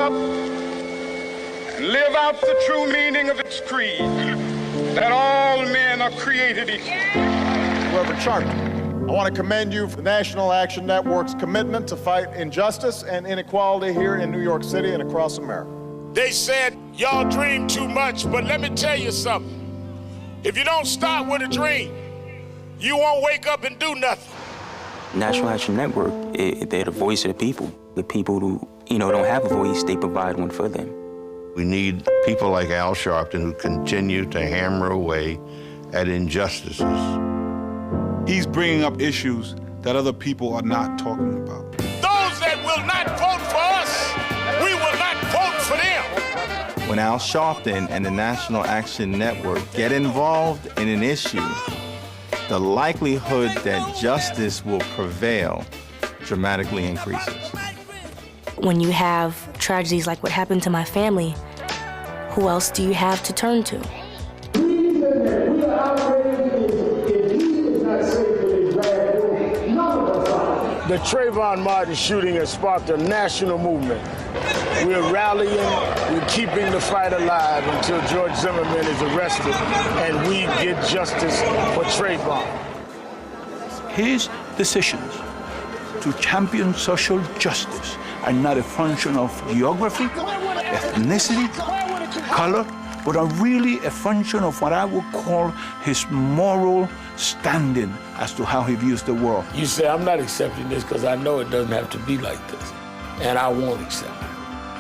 up and live out the true meaning of its creed, that all men are created equal. Reverend Sharpton, I want to commend you for the National Action Network's commitment to fight injustice and inequality here in New York City and across America. They said, y'all dream too much, but let me tell you something. If you don't start with a dream, you won't wake up and do nothing. National Action Network, they're the voice of the people. The people who, don't have a voice, they provide one for them. We need people like Al Sharpton who continue to hammer away at injustices. He's bringing up issues that other people are not talking about. Those that will not vote for us, we will not vote for them. When Al Sharpton and the National Action Network get involved in an issue, the likelihood that justice will prevail dramatically increases. When you have tragedies like what happened to my family, who else do you have to turn to? The Trayvon Martin shooting has sparked a national movement. We're rallying, we're keeping the fight alive until George Zimmerman is arrested and we get justice for Trayvon. His decisions to champion social justice are not a function of geography, ethnicity, color, but are really a function of what I would call his moral standing as to how he views the world. You say, I'm not accepting this because I know it doesn't have to be like this, and I won't accept it.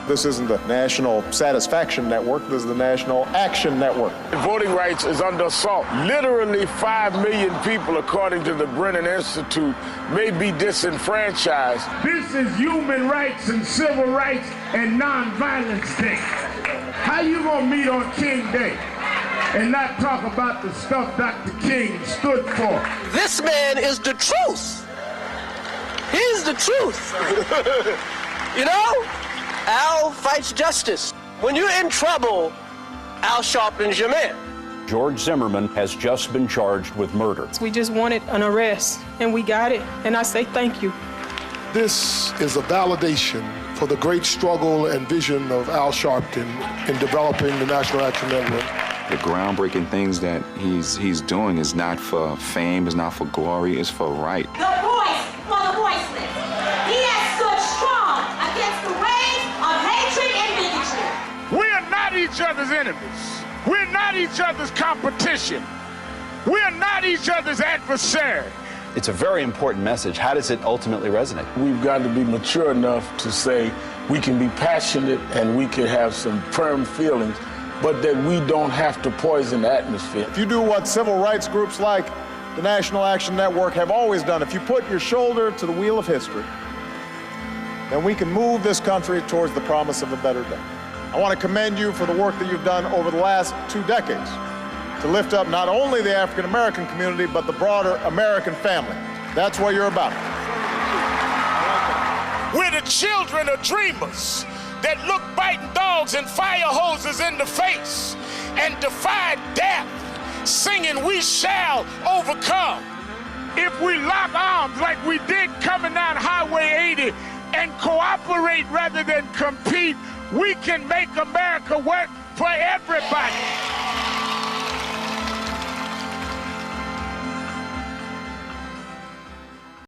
This isn't the National Satisfaction Network, this is the National Action Network. Voting rights is under assault. Literally 5 million people, according to the Brennan Institute, may be disenfranchised. This is human rights and civil rights and nonviolence day. How you gonna meet on King Day and not talk about the stuff Dr. King stood for? This man is the truth. He's the truth. Al fights justice. When you're in trouble, Al Sharpton's your man. George Zimmerman has just been charged with murder. We just wanted an arrest, and we got it, and I say thank you. This is a validation for the great struggle and vision of Al Sharpton in developing the National Action Network. The groundbreaking things that he's doing is not for fame, is not for glory, it's for right. The voice for the voiceless. He has stood strong against the waves of hatred and bigotry. We are not each other's enemies. We're not each other's competition. We're not each other's adversary. It's a very important message. How does it ultimately resonate? We've got to be mature enough to say we can be passionate and we can have some firm feelings, but that we don't have to poison the atmosphere. If you do what civil rights groups like the National Action Network have always done, if you put your shoulder to the wheel of history, then we can move this country towards the promise of a better day. I want to commend you for the work that you've done over the last 2 decades to lift up not only the African-American community, but the broader American family. That's what you're about. We're the children of dreamers that look biting dogs and fire hoses in the face and defy death, singing, "We shall overcome." If we lock arms like we did coming down Highway 80 and cooperate rather than compete, we can make America work for everybody.